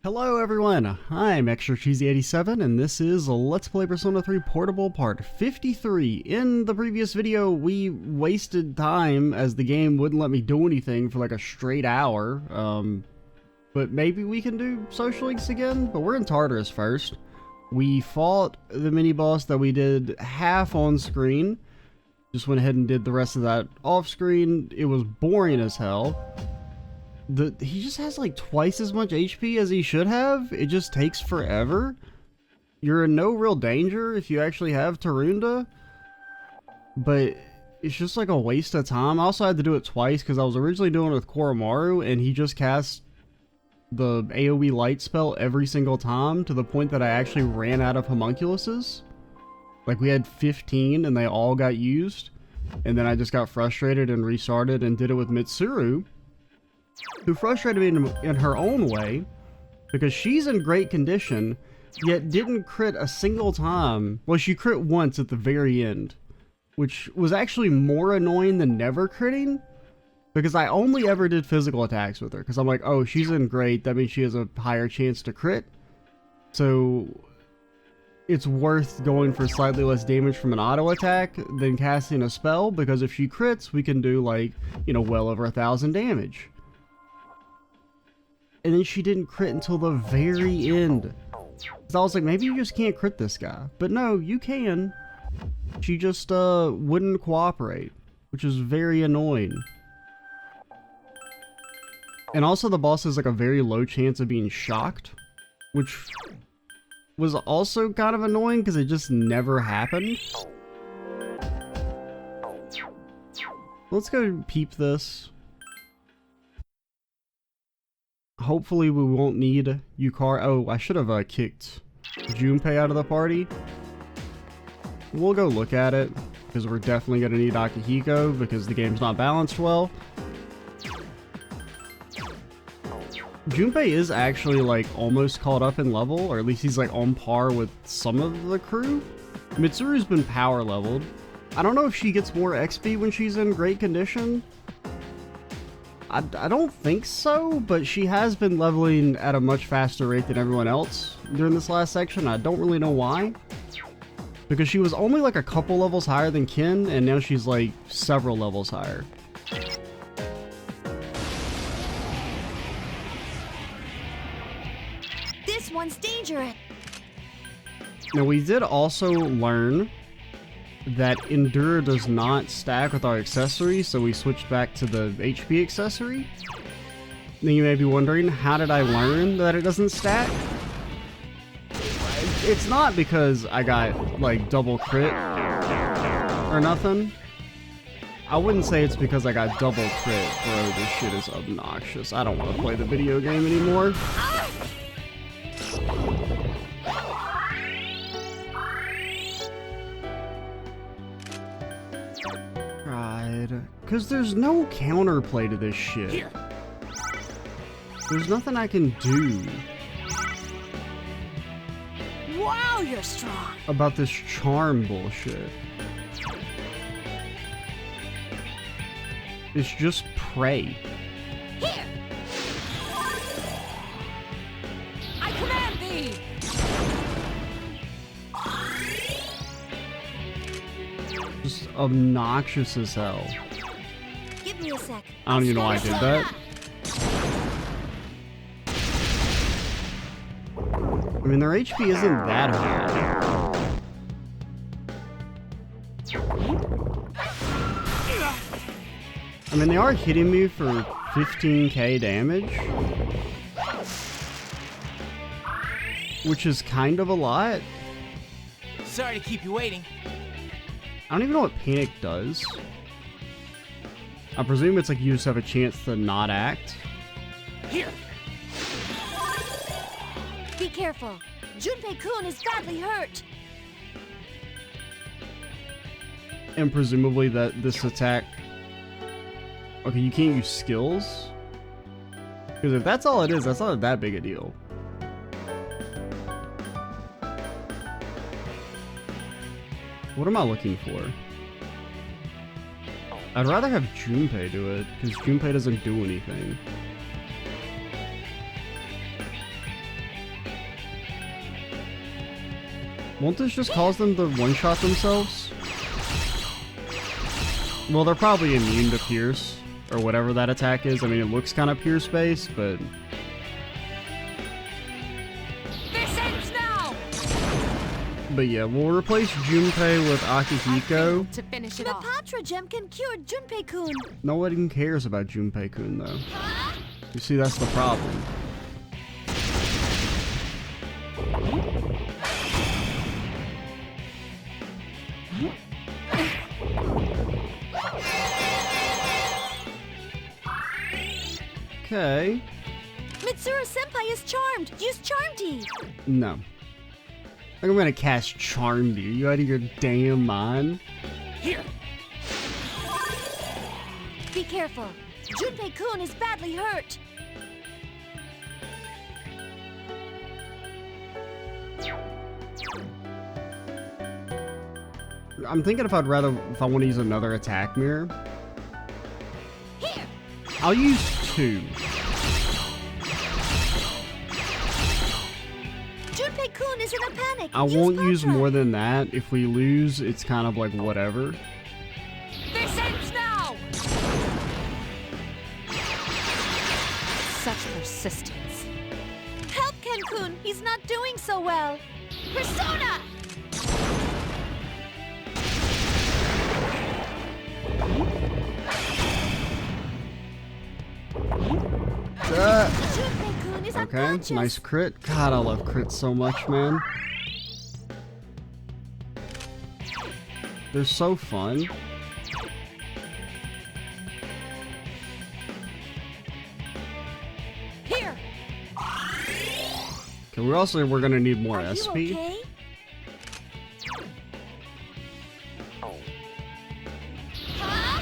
Hello everyone, I'm Extra Cheesy 87 and this is Let's Play Persona 3 Portable Part 53. In the previous video, we wasted time as the game wouldn't let me do anything for like a straight hour. But maybe we can do social links again, but we're in Tartarus first. We fought the mini-boss that we did half on screen. Just went ahead and did the rest of that off screen. It was boring as hell. He just has like twice as much HP as he should have. It just takes forever. You're in no real danger if you actually have Tarunda, but it's just like a waste of time. I also had to do it twice because I was originally doing it with Koromaru and he just cast the AoE light spell every single time to the point that I actually ran out of homunculuses. Like we had 15 and they all got used, and then I just got frustrated and restarted and did it with Mitsuru, who frustrated me in her own way because she's in great condition yet didn't crit a single time. Well, she crit once at the very end, which was actually more annoying than never critting because I only ever did physical attacks with her because I'm like, oh, she's in great, that means she has a higher chance to crit, so it's worth going for slightly less damage from an auto attack than casting a spell, because if she crits we can do like, you know, well over 1,000 damage. And then she didn't crit until the very end. So I was like, maybe you just can't crit this guy. But no, you can. She just wouldn't cooperate, which is very annoying. And also the boss has like a very low chance of being shocked, which was also kind of annoying because it just never happened. Let's go peep this. Hopefully we won't need Yukari. Oh, I should have kicked Junpei out of the party. We'll go look at it, because we're definitely going to need Akihiko, because the game's not balanced well. Junpei is actually like almost caught up in level, or at least he's like on par with some of the crew. Mitsuru's been power leveled. I don't know if she gets more XP when she's in great condition. I don't think so, but she has been leveling at a much faster rate than everyone else during this last section. I don't really know why. Because she was only like a couple levels higher than Ken, and now she's like several levels higher. This one's dangerous. Now we did also learn that Endure does not stack with our accessory, so we switched back to the HP accessory. Then you may be wondering, how did I learn that it doesn't stack? It's not because I got like double crit or nothing. I wouldn't say it's because I got double crit. Bro, this shit is obnoxious. I don't want to play the video game anymore. Because there's no counterplay to this shit. There's nothing I can do. Wow, you're strong. About this charm bullshit. It's just pray. Here. I command thee. Just obnoxious as hell. Give me a sec. I don't even know why I did that. I mean, their HP isn't that high. I mean, they are hitting me for 15k damage, which is kind of a lot. Sorry to keep you waiting. I don't even know what panic does. I presume it's like you just have a chance to not act. Here. Be careful. Junpei-kun is badly hurt. And presumably that this attack... Okay, you can't use skills? Because if that's all it is, that's not that big a deal. What am I looking for? I'd rather have Junpei do it, because Junpei doesn't do anything. Won't this just cause them to one-shot themselves? Well, they're probably immune to Pierce, or whatever that attack is. I mean, it looks kind of Pierce-based, but... This ends now! But yeah, we'll replace Junpei with Akihiko. To finish it off. The Patra gem can cure Junpei-kun. No one cares about Junpei-kun, though. You see, that's the problem. Okay. Mitsuru-senpai is charmed. Use Charm-D. No. Like I'm gonna cast Charm-D. Are you out of your damn mind? Here. Be careful. Junpei-kun is badly hurt. I'm thinking if I want to use another attack mirror. Here. I'll use 2. Junpei-kun is in a panic. I won't use more than that. If we lose, it's kind of like whatever. This ends now. Such persistence. Help Ken-kun. He's not doing so well. Persona. Junpei-kun is Okay, unconscious. nice crit. God, I love crits so much, man. They're so fun. Here. Okay, we're gonna need more Are SP. you okay? Huh?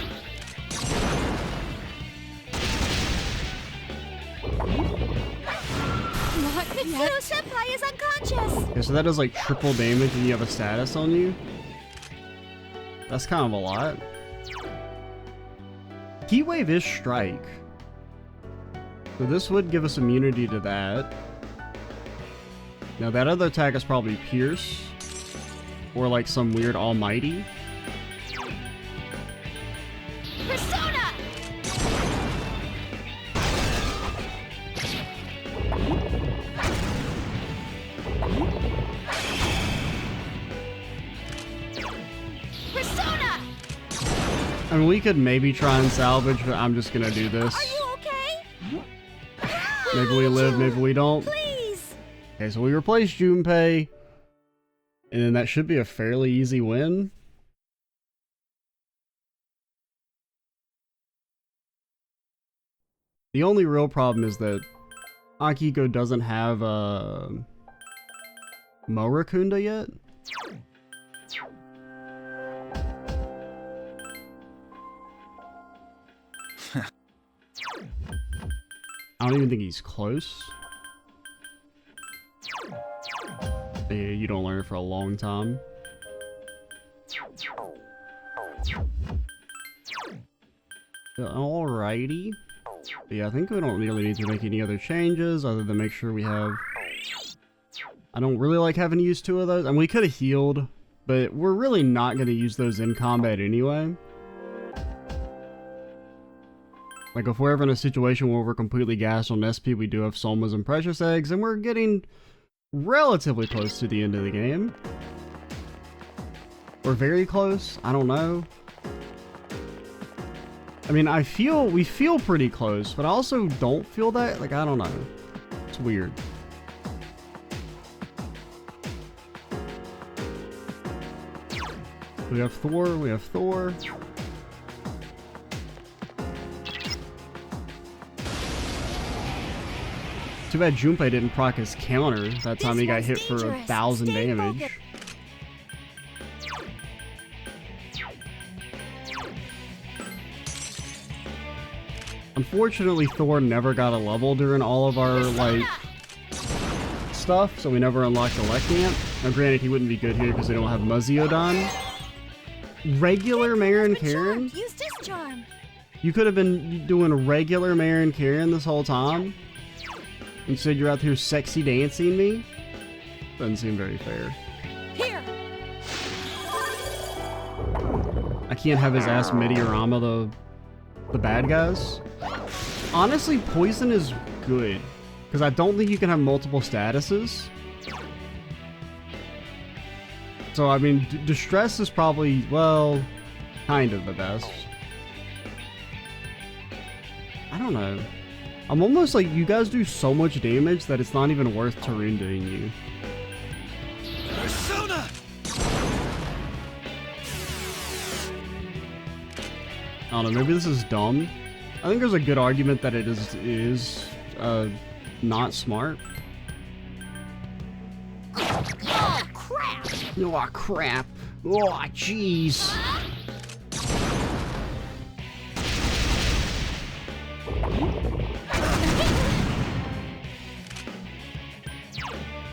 Mitsuru-senpai is unconscious. Okay, so that does like triple damage and you have a status on you. That's kind of a lot. Heat Wave is Strike. So this would give us immunity to that. Now that other attack is probably Pierce. Or like some weird Almighty. Persona. Persona. I mean, we could maybe try and salvage, but I'm just gonna do this. Are you okay? Maybe we live, maybe we don't. Please. Okay, so we replace Junpei. And then that should be a fairly easy win. The only real problem is that Akihiko doesn't have Morakunda yet. I don't even think he's close. Yeah, you don't learn it for a long time. Alrighty. But yeah, I think we don't really need to make any other changes other than make sure we have... I don't really like having to use 2 of those. And we could have healed, but we're really not going to use those in combat anyway. Like, if we're ever in a situation where we're completely gassed on SP, we do have Somas and Precious Eggs, and we're getting relatively close to the end of the game. Or very close, I don't know. I mean, we feel pretty close, but I also don't feel that, like, I don't know. It's weird. We have Thor. Too bad Junpei didn't proc his counter that time he got hit for 1,000 damage. Unfortunately, Thor never got a level during all of our, like, stuff, so we never unlocked Electamp. Now granted, he wouldn't be good here because they don't have Muzziodon. Regular Marin Karen? Use this charm. You could have been doing a regular Marin Karen this whole time. Instead, you're out here sexy dancing me? Doesn't seem very fair. Here. I can't have his ass Meteorama the bad guys. Honestly, poison is good, because I don't think you can have multiple statuses. So, I mean, distress is probably, well, kind of the best. I don't know. I'm almost like, you guys do so much damage that it's not even worth Tarunding you. Persona! I don't know, maybe this is dumb. I think there's a good argument that it is not smart. Oh, crap! Oh, crap. Oh, jeez.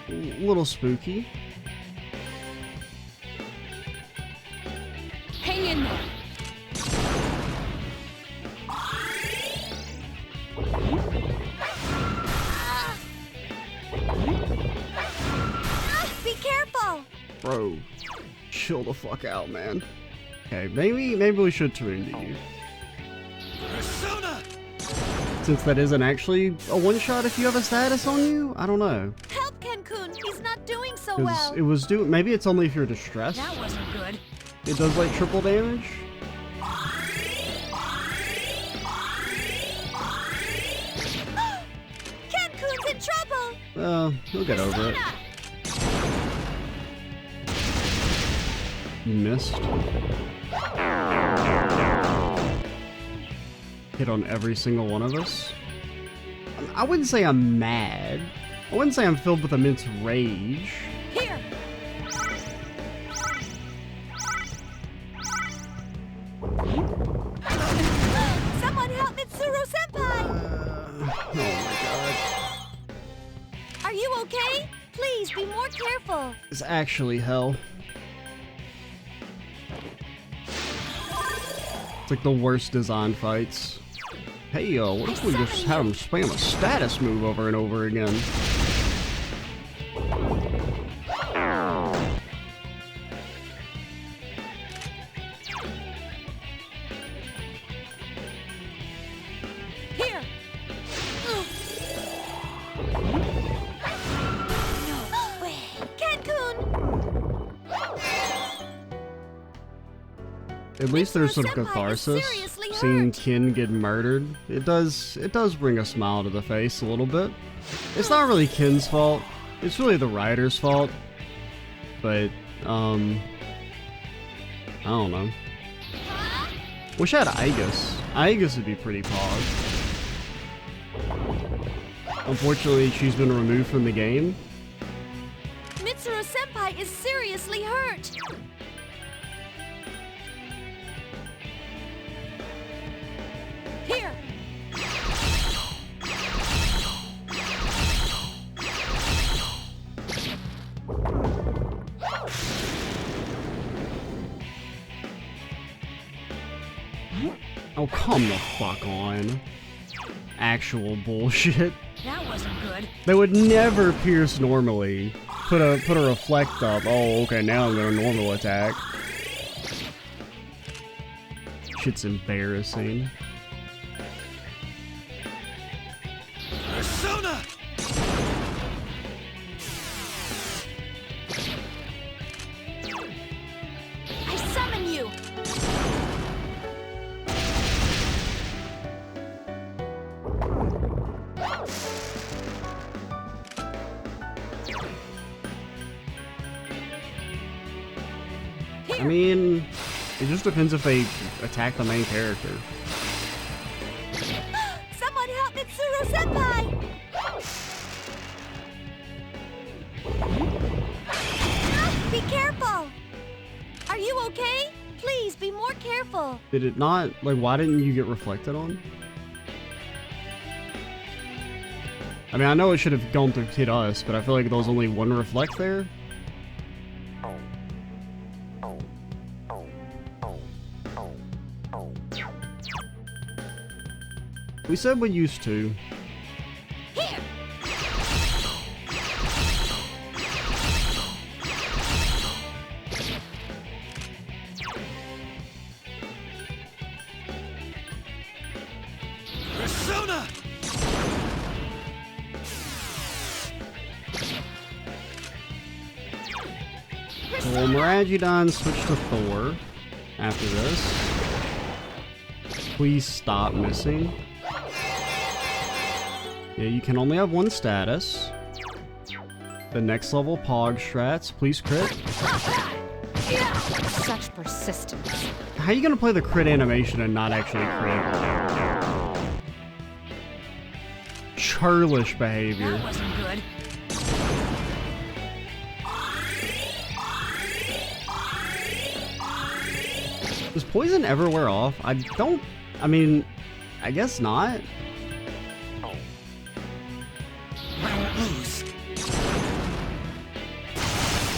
A little spooky. Hang in there. Be careful! Bro, chill the fuck out, man. Okay, maybe we should turn to you. Persona! Since that isn't actually a one-shot if you have a status on you? I don't know. Help Cancun! He's not doing so 'Cause well! it was maybe it's only if you're distressed. That wasn't good. It does like triple damage. Cancun's in trouble! He'll get over it. You missed. Hit on every single one of us. I wouldn't say I'm mad. I wouldn't say I'm filled with immense rage. Here! Someone help Mitsuru-senpai! Oh my god. Are you okay? Please be more careful. It's actually hell. It's like the worst design fights. Hey, what if we just have him spam a status move over and over again? Here! No way! Cancun! At least there's some Senpai is catharsis. seriously Seeing hurt. Kin get murdered, it does bring a smile to the face a little bit. It's not really Kin's fault. It's really the writer's fault. But I don't know. Wish I had Aegis. Aegis would be pretty pog. Unfortunately, she's been removed from the game. Mitsuru-senpai is seriously hurt. Here! Oh, come the fuck on. Actual bullshit. That wasn't good. They would never pierce normally. Put a reflect up. Oh, okay, now I'm gonna normal attack. Shit's embarrassing. Persona! I summon you! I mean, it just depends if they attack the main character. Someone help Mitsuru-senpai! Be careful! Are you okay? Please be more careful. Did it not? Like, why didn't you get reflected on? I mean, I know it should have gone through hit us, but I feel like there was only one reflect there. We said we used to. Here! Well, Miragidon switch to Thor after this. Please stop missing. Yeah, you can only have one status. The next level Pog strats, please crit. Such persistence. How are you gonna play the crit animation and not actually crit? Churlish behavior. That wasn't good. Does poison ever wear off? I mean, I guess not. I won't lose.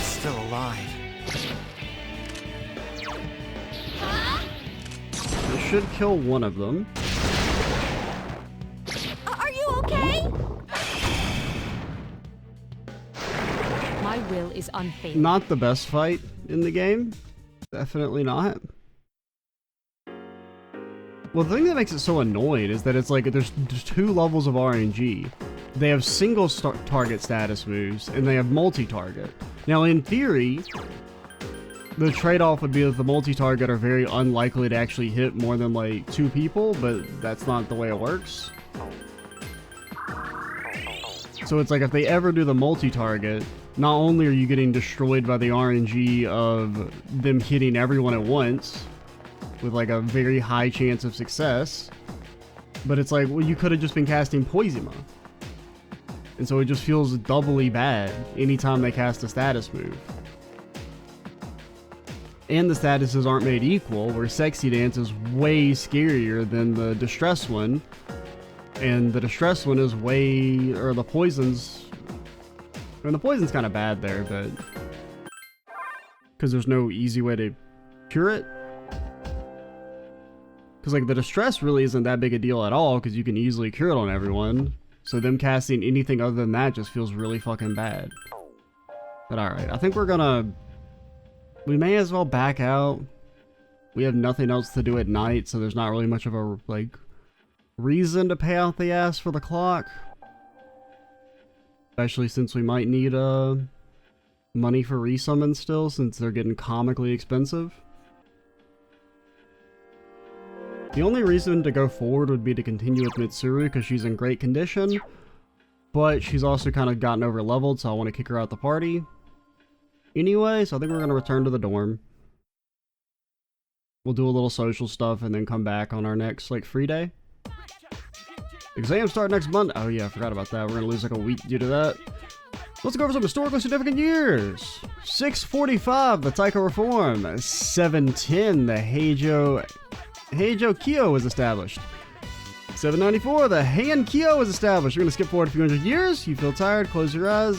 Still alive. It should kill one of them. Are you okay? My will is unfailing. Not the best fight in the game. Definitely not. Well, the thing that makes it so annoying is that it's like there's two levels of RNG. They have single target status moves, and they have multi-target. Now, in theory, the trade-off would be that the multi-target are very unlikely to actually hit more than like 2 people, but that's not the way it works. So it's like if they ever do the multi-target, not only are you getting destroyed by the RNG of them hitting everyone at once, with like a very high chance of success, but it's like, well, you could have just been casting Poisima. And so it just feels doubly bad anytime they cast a status move. And the statuses aren't made equal, where Sexy Dance is way scarier than the Distress one. And the Distress one is way, or the Poison's, I mean, the Poison's kind of bad there, but because there's no easy way to cure it. Because like the Distress really isn't that big a deal at all, because you can easily cure it on everyone. So them casting anything other than that just feels really fucking bad. But alright, I think we may as well back out. We have nothing else to do at night, so there's not really much of a, like, reason to pay out the ass for the clock. Especially since we might need, money for resummons still, since they're getting comically expensive. The only reason to go forward would be to continue with Mitsuru, because she's in great condition. But she's also kind of gotten over leveled, so I want to kick her out the party. Anyway, so I think we're going to return to the dorm. We'll do a little social stuff and then come back on our next, like, free day. Exams start next Monday. Oh yeah, I forgot about that. We're going to lose like a week due to that. Let's go over some historically significant years. 645, the Taika Reform. 710, the Heijo Kyo was established. 794, the Heian Kyo was established. We're going to skip forward a few hundred years. You feel tired, close your eyes.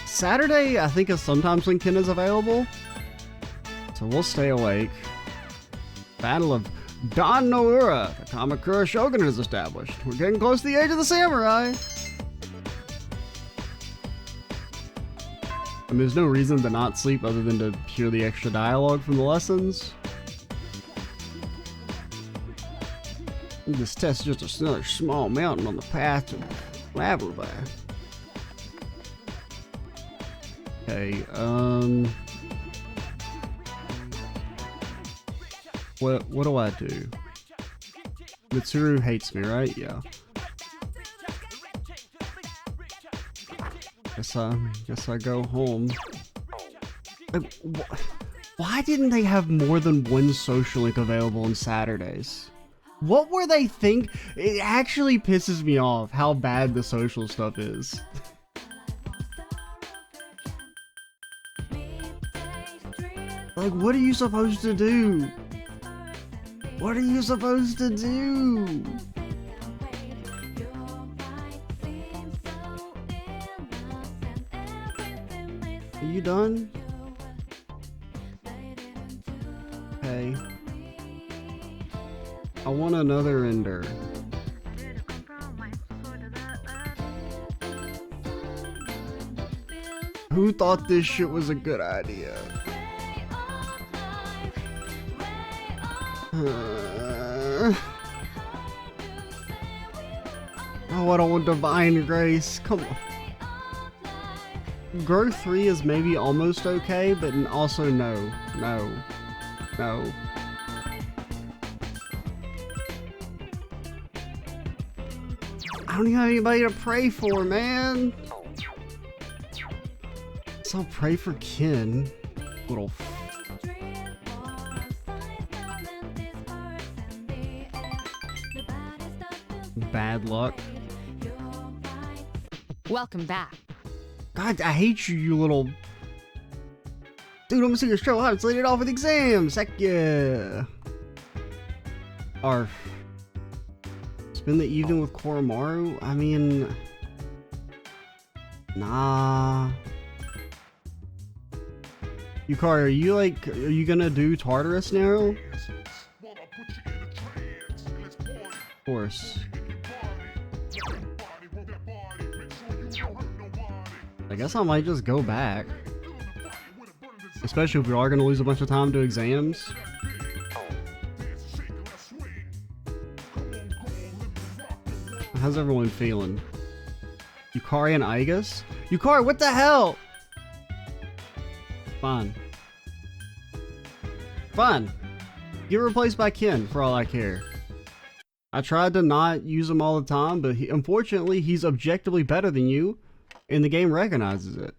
Saturday, I think, is sometimes when Ken is available. So we'll stay awake. Battle of Dan no Ura. The Kamakura Shogunate is established. We're getting close to the age of the samurai. I mean, there's no reason to not sleep other than to hear the extra dialogue from the lessons. This test is just another small mountain on the path to Laverby. Okay, what do I do? Mitsuru hates me, right? Yeah. Guess I go home. Why didn't they have more than one social link available on Saturdays? What were they think? It actually pisses me off how bad the social stuff is. Like, what are you supposed to do? What are you supposed to do? Are you done? Hey. I want another ender. Who thought this shit was a good idea? Oh, I don't want Divine Grace. Come on. Growth 3 is maybe almost okay, but also no. No. No. I don't even have anybody to pray for, man. So I'll pray for Ken. Little bad luck. Welcome back. God, I hate you, you little... Dude, I'm gonna see your show. I'm slated off with exams. Heck yeah. Arf. Spend the evening with Koromaru? I mean... Nah. Yukari, are you gonna do Tartarus now? Of course. I guess I might just go back. Especially if we are going to lose a bunch of time to exams. How's everyone feeling? Yukari and Igus? Yukari, what the hell? Fine. Fine. Get replaced by Ken, for all I care. I tried to not use him all the time, but unfortunately, he's objectively better than you, and the game recognizes it.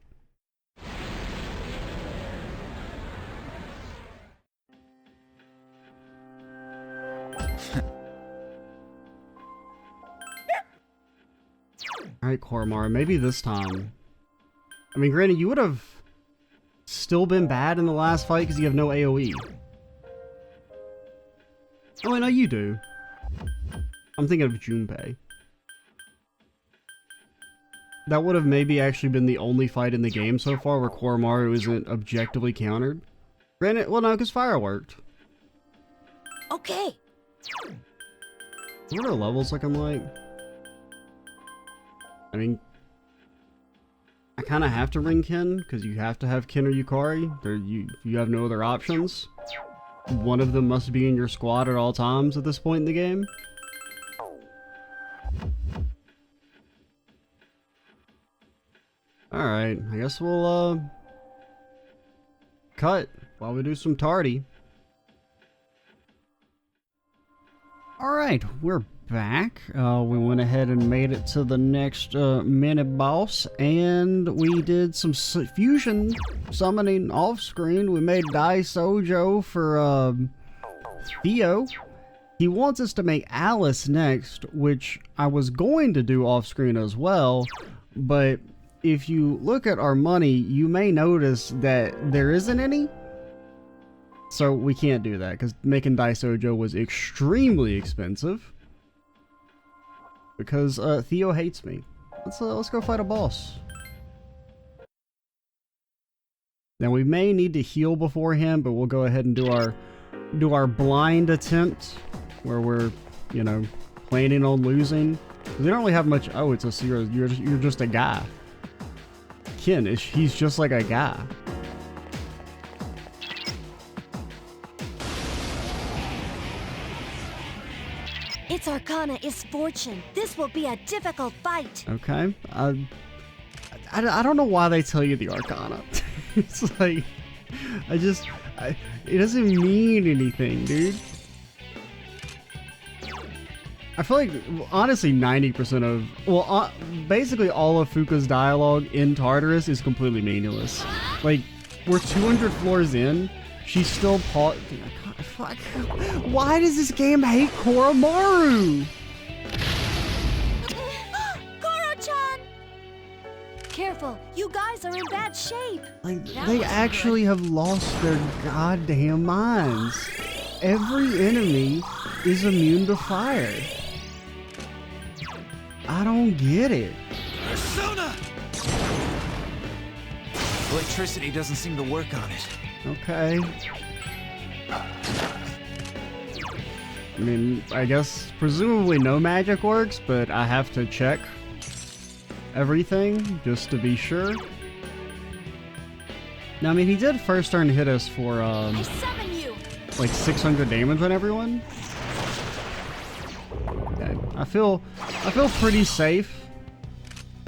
Alright, Koromaru, maybe this time. I mean, granted, you would have still been bad in the last fight because you have no AoE. Oh, I know you do. I'm thinking of Junpei. That would have maybe actually been the only fight in the game so far where Koromaru isn't objectively countered. Granted, well, no, because fire worked. Okay. What are levels looking like? I mean, I kind of have to ring Ken, because you have to have Ken or Yukari. You have no other options. One of them must be in your squad at all times at this point in the game. Alright, I guess we'll, cut while we do some tardy. Alright, we're back. We went ahead and made it to the next mini boss, and we did some fusion summoning off screen. We made Dai Sojo for Theo. He wants us to make Alice next, which I was going to do off screen as well, but if you look at our money, you may notice that there isn't any. So we can't do that, because making Dai Sojo was extremely expensive. Because Theo hates me. Let's go fight a boss. Now we may need to heal beforehand, but we'll go ahead and do our blind attempt, where we're, you know, planning on losing. We don't really have much. Oh, it's a zero. You're just a guy. Ken, he's just like a guy. Its Arcana is Fortune. This will be a difficult fight. Okay. I don't know why they tell you the Arcana. It's like, it doesn't mean anything, dude. I feel like, honestly, 90% of, well, basically all of Fuka's dialogue in Tartarus is completely meaningless. Like, we're 200 floors in, she's still God, fuck. Why does this game hate Koromaru? Koro-chan! Careful, you guys are in bad shape. Like, they actually have lost their goddamn minds. Every enemy is immune to fire. I don't get it. Persona! Electricity doesn't seem to work on it. Okay. I mean, I guess presumably no magic works, but I have to check everything just to be sure. Now, I mean, he did first turn hit us for I summon you. like 600 damage on everyone. Okay. I feel pretty safe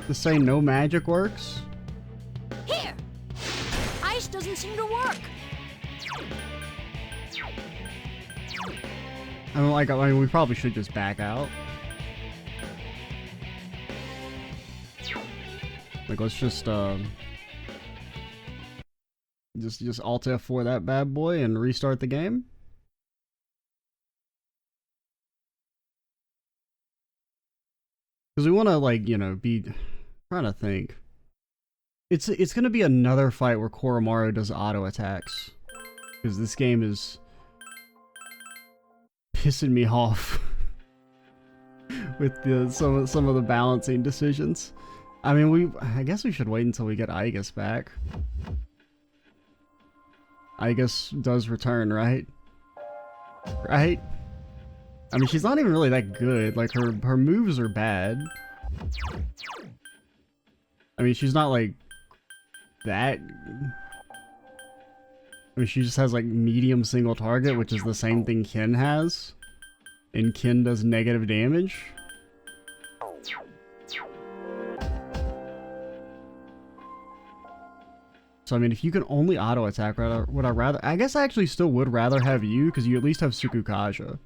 to say no magic works. doesn't seem to work. I mean, we probably should just back out. Like, let's just Alt F4 that bad boy and restart the game. Because we want to, like, you know, be trying to think. It's gonna be another fight where Koromaru does auto attacks, because this game is pissing me off with some of the balancing decisions. I mean, I guess we should wait until we get Aigis back. Aigis does return, right? Right? I mean, she's not even really that good. Like, her moves are bad. I mean, she's not, like, that... I mean, she just has, like, medium single target, which is the same thing Ken has. And Ken does negative damage. So, I mean, if you can only auto-attack, would I rather... I guess I actually still would rather have you, because you at least have Tsukukaja.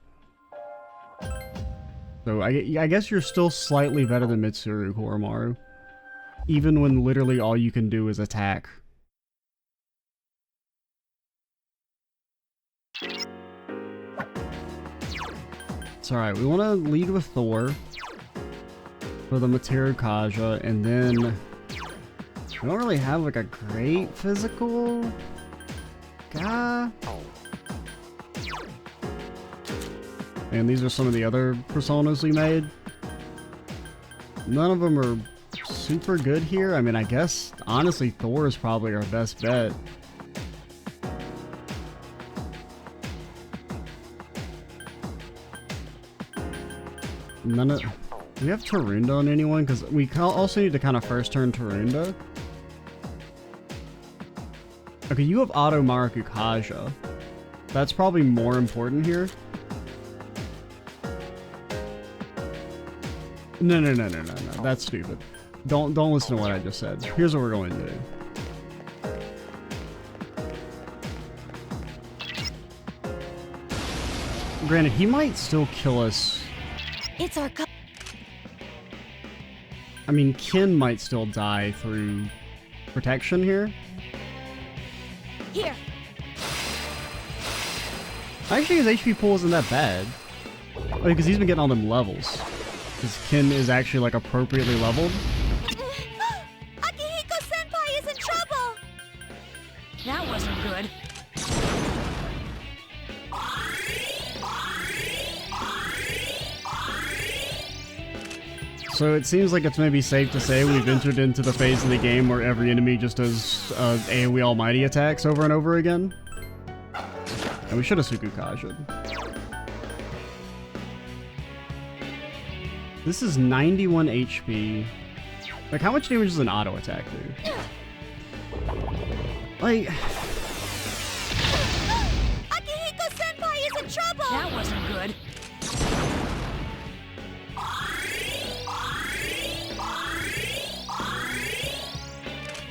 So, I guess you're still slightly better than Mitsuru, Koromaru. Even when literally all you can do is attack. It's alright, we want to lead with Thor for the Materu Kaja, and then we don't really have like a great physical guy. And these are some of the other personas we made. None of them are super good here. I mean, I guess honestly Thor is probably our best bet. Do we have Tarunda on anyone? Because we also need to kind of first turn Tarunda. Okay, you have Auto Maraku Kaja. That's probably more important here. No. That's stupid. Don't listen to what I just said. Here's what we're going to do. Granted, he might still kill us. It's our I mean, Ken might still die through protection here. Here. Actually, his HP pool isn't that bad. Because he's been getting all them levels. Because Ken is actually, like, appropriately leveled. Akihiko-senpai is in trouble! That wasn't good. So it seems like it's maybe safe to say we've entered into the phase of the game where every enemy just does AoE Almighty attacks over and over again. And we should have Tsukukaja'd. This is 91 HP. Like, how much damage does an auto attack do? Like... Akihiko-senpai is in trouble! That wasn't good.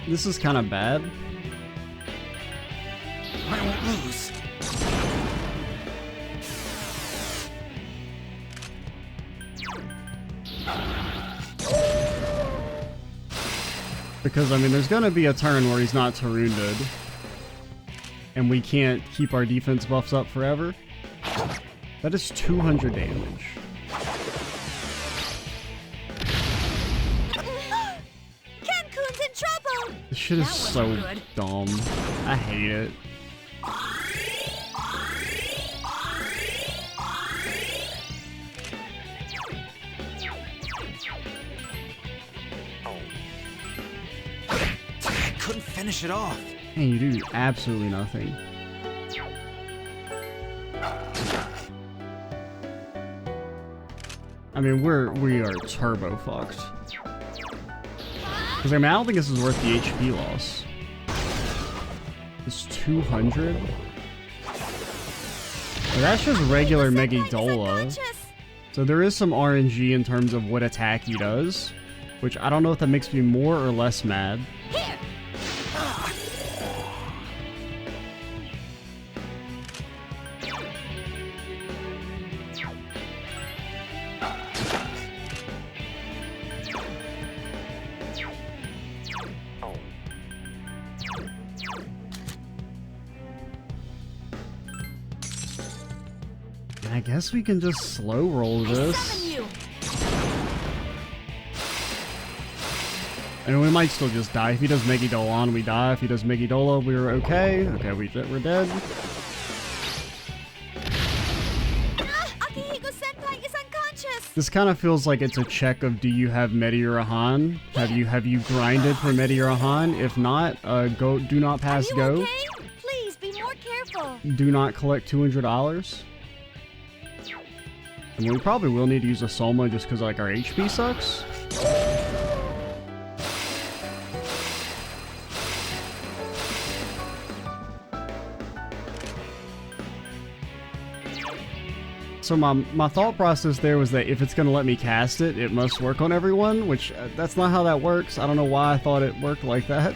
This is kind of bad. I won't lose. Because, I mean, there's gonna be a turn where he's not Tarunda'd. And we can't keep our defense buffs up forever. That is 200 damage. Ken-kun's in trouble! This shit is That wasn't so good. dumb. I hate it. I couldn't finish it off. And you do absolutely nothing. I mean, we are turbo fucked. Because I mean, I don't think this is worth the HP loss. It's 200? Well, that's just regular Megidola. So there is some RNG in terms of what attack he does. Which I don't know if that makes me more or less mad. Here! I guess we can just slow roll this. Summon you. And we might still just die. If he does Megidolon, we die. If he does Megidola, we're okay. Okay, we're dead. Akihiko-senpai is unconscious! This kind of feels like it's a check of, do you have Meteor-Han? Have you grinded for Meteor-Han? If not, do not pass Are you go. okay? Please be more careful. Do not collect $200. And we probably will need to use a Soma just because like our HP sucks. So my thought process there was that if it's going to let me cast it, it must work on everyone, which that's not how that works. I don't know why I thought it worked like that.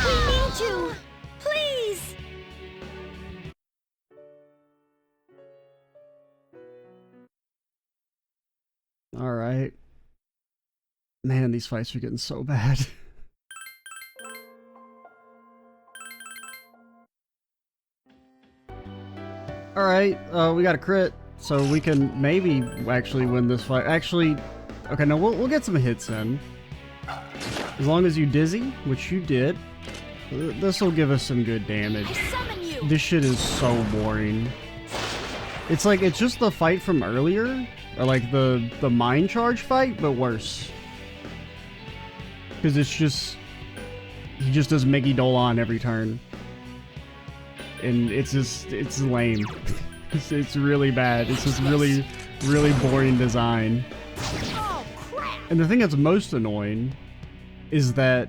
We need you! Please! All right. Man, these fights are getting so bad. Alright, we got a crit, so we can maybe actually win this fight. Actually, okay, no, we'll get some hits in. As long as you dizzy, which you did, this will give us some good damage. I summon you. This shit is so boring. It's like, it's just the fight from earlier, or like the mind charge fight, but worse. Because it's just, he just does Megidolon every turn. And it's lame. it's really bad. It's just really boring design. Oh, crap. And the thing that's most annoying is that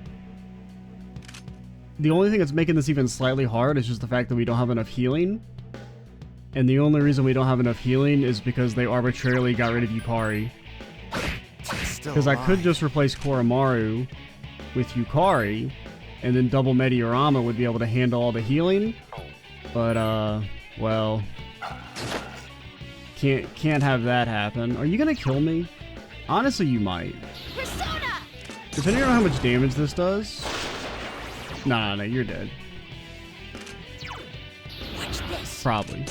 the only thing that's making this even slightly hard is just the fact that we don't have enough healing. And the only reason we don't have enough healing is because they arbitrarily got rid of Yukari. Because I could just replace Koromaru with Yukari, and then double Meteorama would be able to handle all the healing. But, well, can't have that happen. Are you gonna kill me? Honestly, you might. Persona. Depending on how much damage this does. No, you're dead. Watch this. Probably.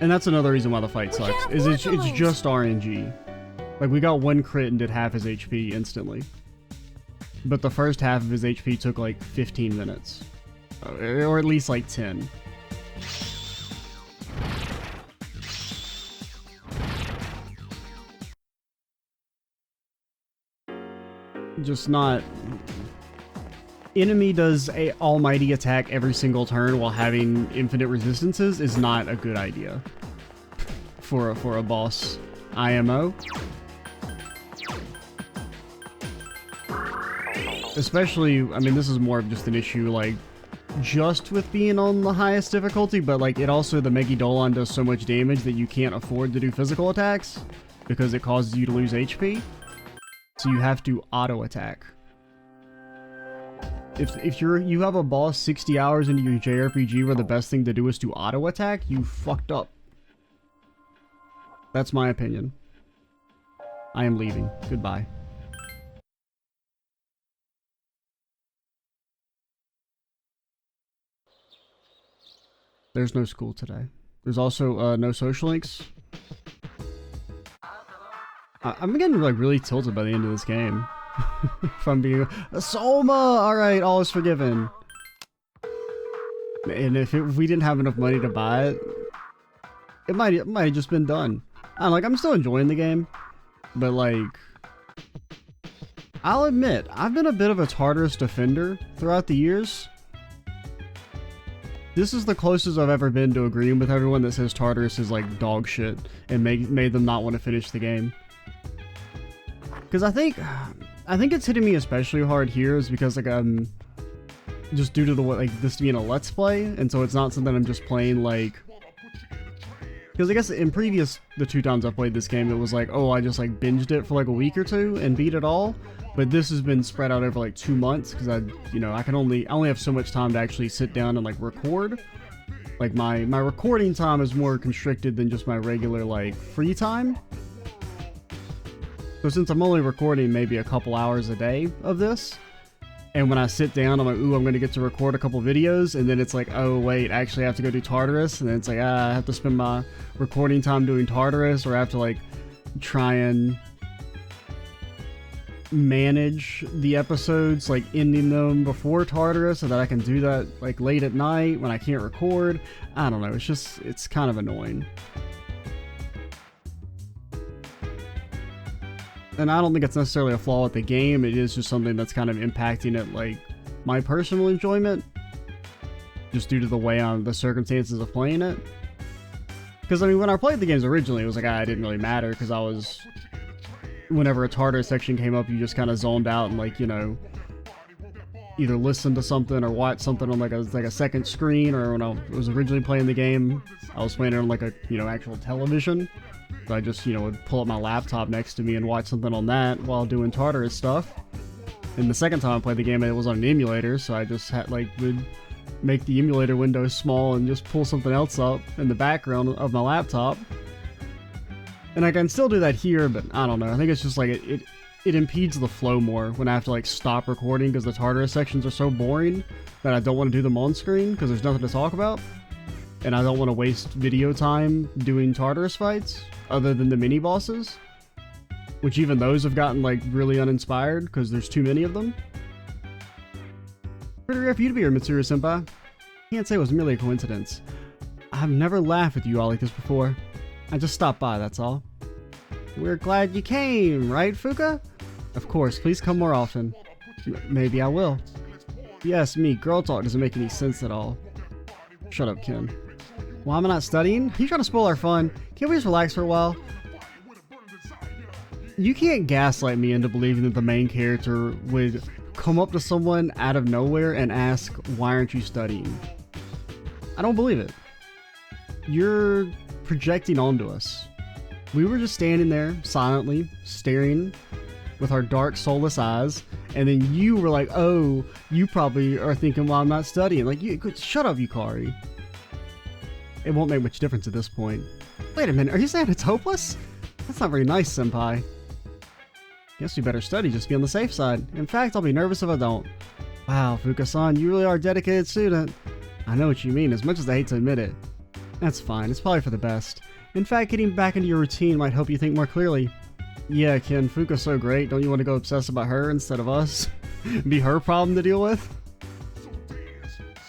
And that's another reason why the fight sucks, can't is it's afford to lose. just RNG. Like, we got one crit and did half his HP instantly. But the first half of his HP took like 15 minutes. Or at least like 10. Just not... Enemy does a almighty attack every single turn while having infinite resistances is not a good idea for a boss IMO. Especially, I mean, this is more of just an issue like just with being on the highest difficulty, but like it also, the Megidolon does so much damage that you can't afford to do physical attacks because it causes you to lose HP. So you have to auto attack. If you have a boss 60 hours into your JRPG where the best thing to do is to auto attack, you fucked up. That's my opinion. I am leaving. Goodbye. There's no school today. There's also no social links. I'm getting like really tilted by the end of this game. If I'm being Soma, all right, all is forgiven. And if we didn't have enough money to buy it, it might have just been done. I'm still enjoying the game, but like, I'll admit I've been a bit of a Tartarus defender throughout the years. This is the closest I've ever been to agreeing with everyone that says Tartarus is like dog shit and made them not want to finish the game. Because I think it's hitting me especially hard here is because like I'm just due to the like this being a let's play, and so it's not something I'm just playing like. Because I guess in the 2 times I've played this game, it was like, oh, I just like binged it for like a week or 2 and beat it all. But this has been spread out over like 2 months because I only have so much time to actually sit down and like record. Like my recording time is more constricted than just my regular like free time. So since I'm only recording maybe a couple hours a day of this, and when I sit down, I'm like, ooh, I'm going to get to record a couple videos, and then it's like, oh, wait, actually I have to go do Tartarus, and then it's like, I have to spend my recording time doing Tartarus, or I have to, like, try and manage the episodes, like, ending them before Tartarus, so that I can do that, like, late at night when I can't record. I don't know, it's kind of annoying. And I don't think it's necessarily a flaw with the game, it is just something that's kind of impacting it, like, my personal enjoyment. Just due to the way the circumstances of playing it. Because, I mean, when I played the games originally, it was like, it didn't really matter, because I was... Whenever a Tartarus section came up, you just kind of zoned out and, like, you know... Either listened to something or watched something on, like a second screen, or when I was originally playing the game, I was playing it on, like, a, you know, actual television. So I just, you know, would pull up my laptop next to me and watch something on that while doing Tartarus stuff. And the second time I played the game, it was on an emulator, so I just had, like, would make the emulator window small and just pull something else up in the background of my laptop. And I can still do that here, but I don't know. I think it's just, like, it impedes the flow more when I have to, like, stop recording because the Tartarus sections are so boring that I don't want to do them on screen because there's nothing to talk about. And I don't want to waste video time doing Tartarus fights, other than the mini-bosses. Which even those have gotten, like, really uninspired, because there's too many of them. Pretty rare for you to be here, Mitsuru-senpai. Can't say it was merely a coincidence. I've never laughed with you all like this before. I just stopped by, that's all. We're glad you came, right, Fuka? Of course, please come more often. Maybe I will. Yes, me, girl talk doesn't make any sense at all. Shut up, Ken. Why am I not studying? Are you trying to spoil our fun? Can't we just relax for a while? You can't gaslight me into believing that the main character would come up to someone out of nowhere and ask, why aren't you studying? I don't believe it. You're projecting onto us. We were just standing there, silently, staring with our dark, soulless eyes, and then you were like, oh, you probably are thinking, well, I'm not studying. Like, shut up, Yukari. It won't make much difference at this point. Wait a minute, are you saying it's hopeless? That's not very nice, senpai. Guess we better study, just be on the safe side. In fact, I'll be nervous if I don't. Wow, Fuka-san, you really are a dedicated student. I know what you mean, as much as I hate to admit it. That's fine, it's probably for the best. In fact, getting back into your routine might help you think more clearly. Yeah, Ken, Fuka's so great, don't you want to go obsess about her instead of us? Be her problem to deal with?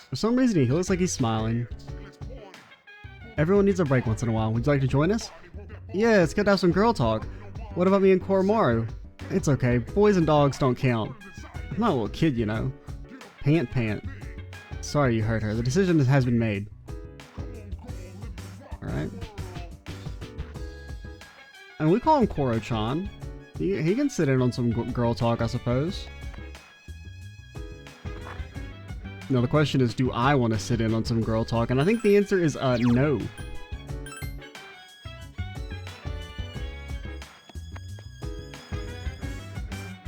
For some reason, he looks like he's smiling. Everyone needs a break once in a while. Would you like to join us? Yeah, it's good to have some girl talk. What about me and Koromaru? It's okay. Boys and dogs don't count. I'm not a little kid, you know. Pant. Sorry you hurt her. The decision has been made. Alright. And we call him Koro-chan. He can sit in on some girl talk, I suppose. Now the question is, do I want to sit in on some girl talk? And I think the answer is, no.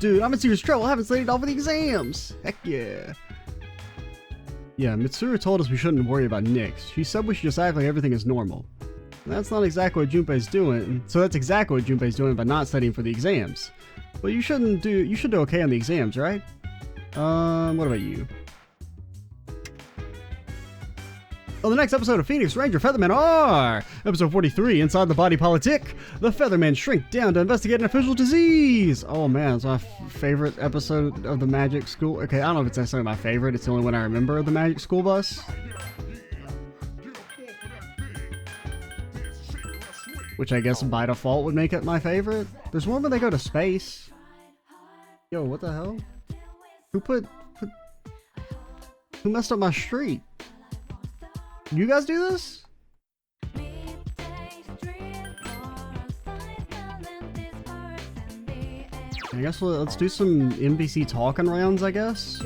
Dude, I'm in serious trouble. I haven't studied all for the exams. Heck yeah. Yeah, Mitsuru told us we shouldn't worry about Nyx. She said we should just act like everything is normal. That's not exactly what Junpei's doing. So that's exactly what Junpei's doing by not studying for the exams. But you should do okay on the exams, right? What about you? On the next episode of Phoenix Ranger Featherman R! Episode 43, Inside the Body Politic, the Feathermen shrink down to investigate an official disease! Oh man, it's my favorite episode of the Magic School... Okay, I don't know if it's necessarily my favorite, it's the only one I remember of the Magic School Bus. Which I guess by default would make it my favorite. There's one where they go to space. Yo, what the hell? Who messed up my street? You guys do this? I guess let's do some NPC talking rounds, I guess.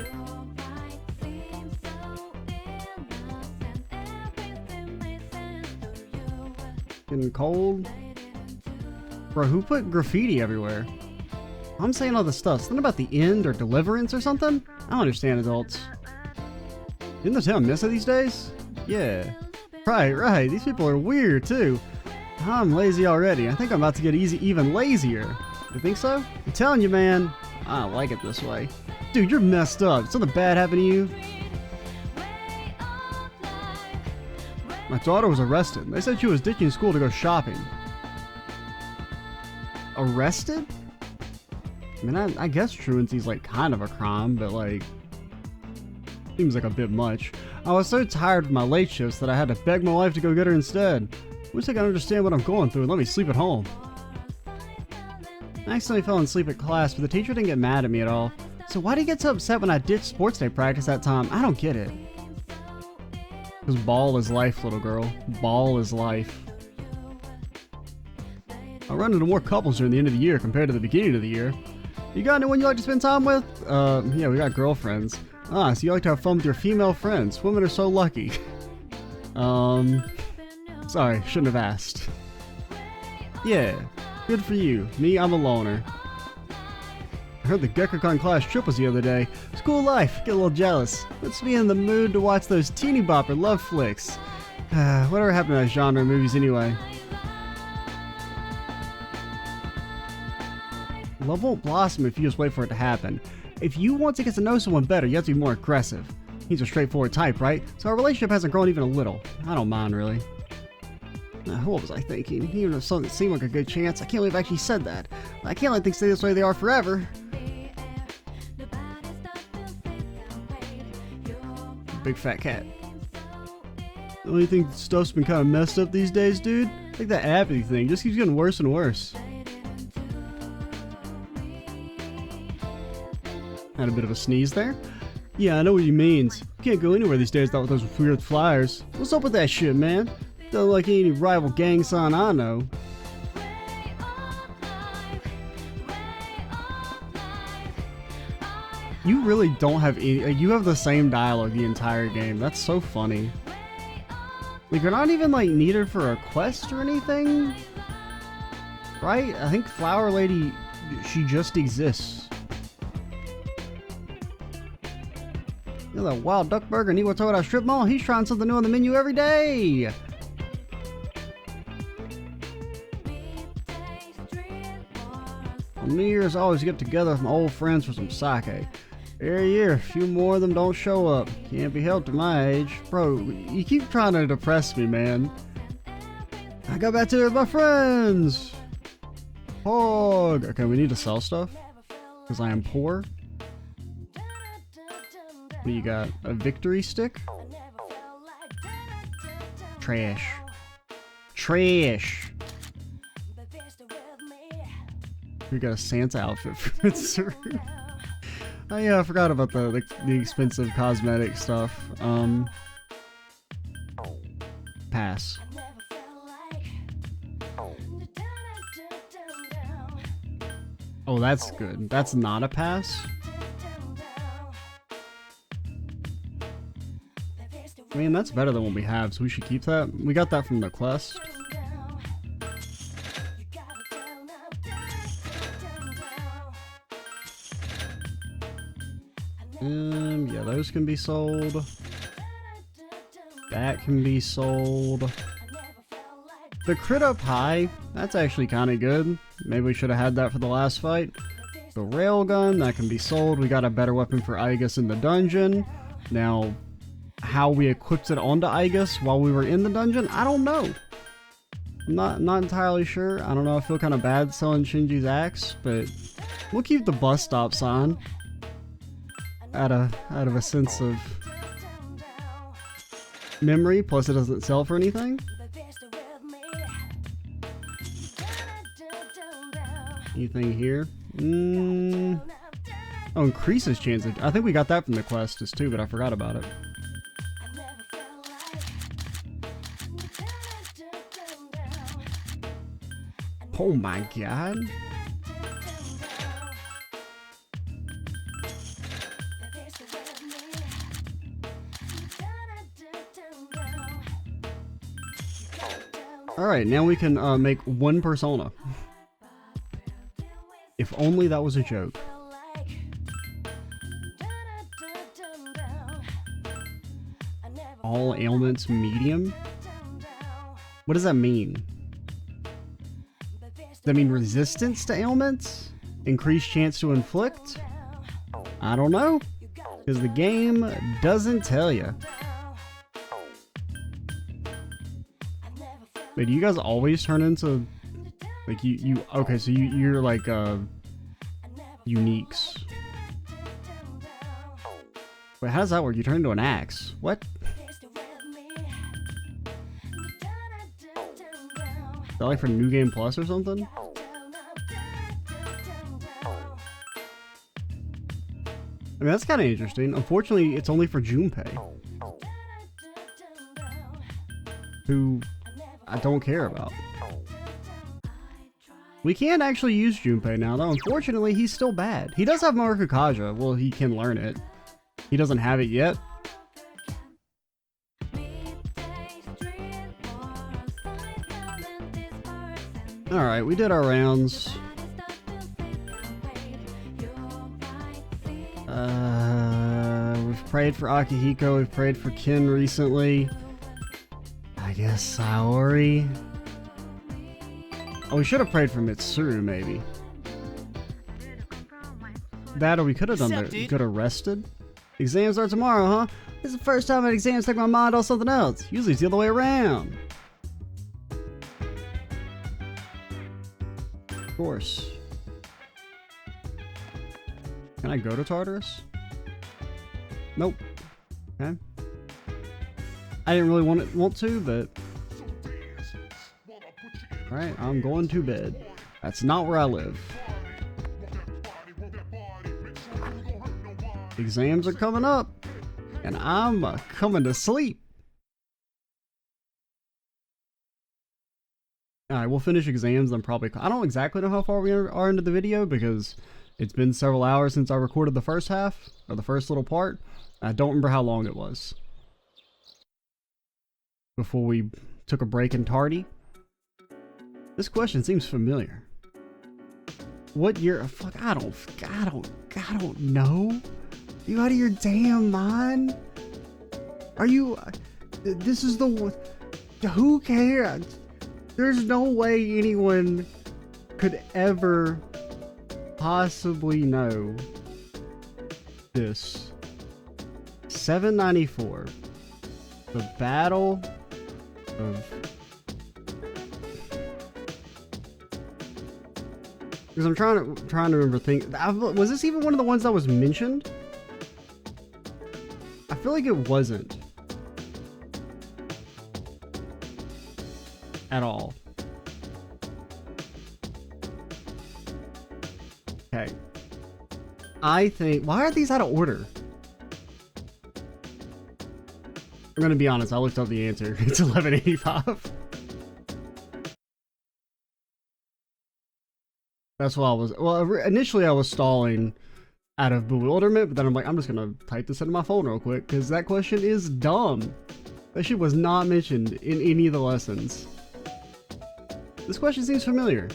Getting cold. Bro, who put graffiti everywhere? I'm saying all this stuff. Something about the end or deliverance or something? I don't understand, adults. Isn't the town Missa these days? Yeah. Right. These people are weird, too. I'm lazy already. I think I'm about to get even lazier. You think so? I'm telling you, man. I don't like it this way. Dude, you're messed up. Did something bad happen to you? My daughter was arrested. They said she was ditching school to go shopping. Arrested? I mean, I guess truancy's like kind of a crime, but like, seems like a bit much. I was so tired of my late shifts that I had to beg my wife to go get her instead. Wish they could understand what I'm going through and let me sleep at home. I accidentally fell asleep at class, but the teacher didn't get mad at me at all. So why did he get so upset when I ditched sports day practice that time? I don't get it. Because ball is life, little girl. Ball is life. I run into more couples during the end of the year compared to the beginning of the year. You got anyone you like to spend time with? Yeah, we got girlfriends. Ah, so you like to have fun with your female friends. Women are so lucky. Sorry, shouldn't have asked. Yeah, good for you. Me, I'm a loner. I heard the Gekkercon class trip was the other day. School life, get a little jealous. Let's be in the mood to watch those teeny bopper love flicks. Whatever happened to that genre of movies anyway? Love won't blossom if you just wait for it to happen. If you want to get to know someone better, you have to be more aggressive. He's a straightforward type, right? So our relationship hasn't grown even a little. I don't mind, really. What was I thinking? Even if something seemed like a good chance, I can't believe I actually said that. I can't let things stay this way they are forever. Big fat cat. Don't you think stuff's been kind of messed up these days, dude? Like that apathy thing just keeps getting worse and worse. Had a bit of a sneeze there. Yeah, I know what he means. Can't go anywhere these days without those weird flyers. What's up with that shit, man? Doesn't like any rival gang sign I know. You really don't have any. You have the same dialogue the entire game. That's so funny. Like, you're not even like needed for a quest or anything, right? I think Flower Lady, she just exists. You know that Wild Duck Burger and Eagle Toe Strip Mall? He's trying something new on the menu every day. On New Year's, I always get together with my old friends for some sake. Every year, a few more of them don't show up. Can't be helped at my age. Bro, you keep trying to depress me, man. I got back to it with my friends. Hog. Okay, we need to sell stuff. Because I am poor. What do you got? A victory stick? Trash. Trash. We got a Santa outfit for Mitsuru. Oh yeah, I forgot about the expensive cosmetic stuff. Pass. Oh, that's good. That's not a pass? I mean, that's better than what we have, so we should keep that. We got that from the quest. Yeah, those can be sold. That can be sold. The crit up high, that's actually kind of good. Maybe we should have had that for the last fight. The railgun, that can be sold. We got a better weapon for Igus in the dungeon. Now, how we equipped it onto Igus while we were in the dungeon, I don't know. I'm not entirely sure. I don't know, I feel kind of bad selling Shinji's axe, but we'll keep the bus stop sign. Out of a sense of memory, plus it doesn't sell for anything. Anything here? Oh, increases chance of... I think we got that from the quest just too, but I forgot about it. Oh my god. Alright, now we can make one persona. If only that was a joke. All ailments medium? What does that mean? that mean resistance to ailments? Increased chance to inflict? I don't know, because the game doesn't tell you. Wait, do you guys always turn into, like, okay, so you're like, uniques. Wait, how does that work? You turn into an axe. What? Is that like for New Game Plus or something? I mean, that's kind of interesting. Unfortunately, it's only for Junpei, who I don't care about. We can actually use Junpei now, though. Unfortunately, he's still bad. He does have Marukukaja. Well, he can learn it. He doesn't have it yet. Alright, we did our rounds. We've prayed for Akihiko, we've prayed for Kin recently. I guess Saori. Oh, we should have prayed for Mitsuru, maybe. That, or we could have done the could have rested. Exams are tomorrow, huh? This is the first time an exams take my mind off something else. Usually it's the other way around. Of course. Can I go to Tartarus? Nope. Okay. I didn't really want to, but... Alright, I'm going to bed. That's not where I live. Exams are coming up, and I'm coming to sleep. Alright, we'll finish exams, then probably... I don't exactly know how far we are into the video, because it's been several hours since I recorded the first half, or the first little part. I don't remember how long it was before we took a break in tardy. This question seems familiar. What year? Fuck, I don't know. You out of your damn mind? Are you? This is the. Who cares? There's no way anyone could ever possibly know this. 794. The Battle of... Because I'm trying to remember things. Was this even one of the ones that was mentioned? I feel like it wasn't. At all. Okay. I think... Why are these out of order? I'm gonna be honest, I looked up the answer. It's 1185. That's what I was... Well, initially I was stalling out of bewilderment, but then I'm like, I'm just gonna type this into my phone real quick, because that question is dumb. That shit was not mentioned in any of the lessons. This question seems familiar.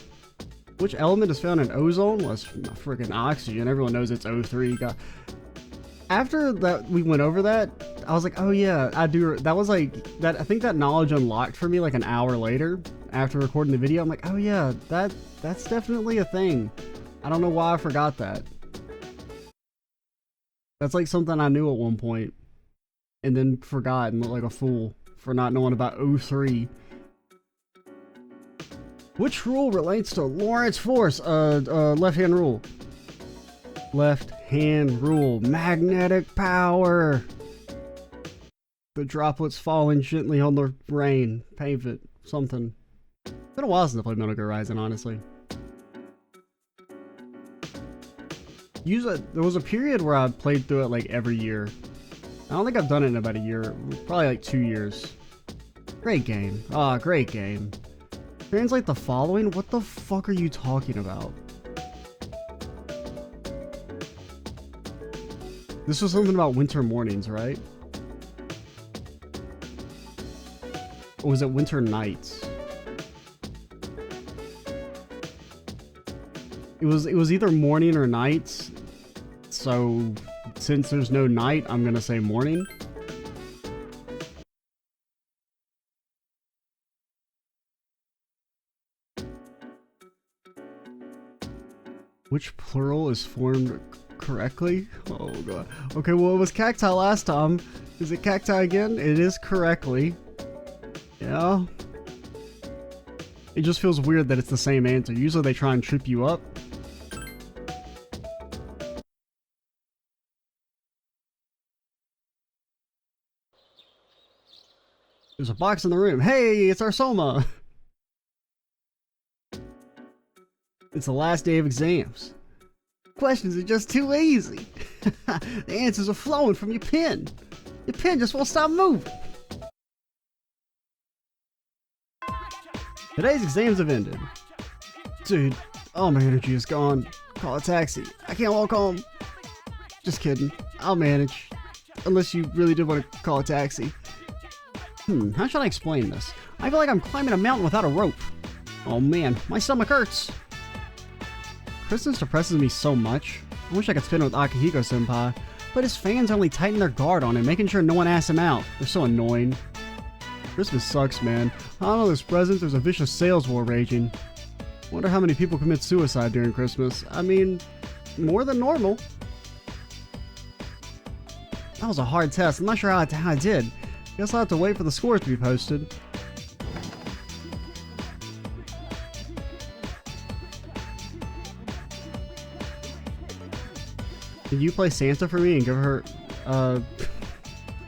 Which element is found in ozone? Well, it's freaking oxygen. Everyone knows it's O3. After that, we went over that, I was like, oh yeah, I do. That was like, that. I think that knowledge unlocked for me like an hour later after recording the video. I'm like, oh yeah, that's definitely a thing. I don't know why I forgot that. That's like something I knew at one point and then forgot and looked like a fool for not knowing about O3. Which rule relates to Lorentz force? Left-hand rule. Left-hand rule. Magnetic power. The droplets falling gently on the rain. Pave it. Something. It's been a while since I played Metal Gear Rising, honestly. There was a period where I played through it like every year. I don't think I've done it in about a year. Probably like 2 years. Great game. Ah, great game. Translate the following? What the fuck are you talking about? This was something about winter mornings, right? Or was it winter nights? It was either morning or nights. So since there's no night, I'm gonna say morning. Which plural is formed correctly? Oh god. Okay, well it was cacti last time. Is it cacti again? It is correctly. Yeah. It just feels weird that it's the same answer. Usually they try and trip you up. There's a box in the room. Hey, it's our Soma. It's the last day of exams. Questions are just too easy. The answers are flowing from your pen. Your pen just won't stop moving. Today's exams have ended. Dude, all my energy is gone. Call a taxi. I can't walk home. Just kidding. I'll manage. Unless you really did want to call a taxi. How should I explain this? I feel like I'm climbing a mountain without a rope. Oh man, my stomach hurts. Christmas depresses me so much. I wish I could spin with Akihiko-senpai, but his fans only tighten their guard on him, making sure no one asks him out. They're so annoying. Christmas sucks, man. I don't know this presents, there's a vicious sales war raging. Wonder how many people commit suicide during Christmas. I mean, more than normal. That was a hard test. I'm not sure how I did. Guess I'll have to wait for the scores to be posted. Can you play Santa for me and give her,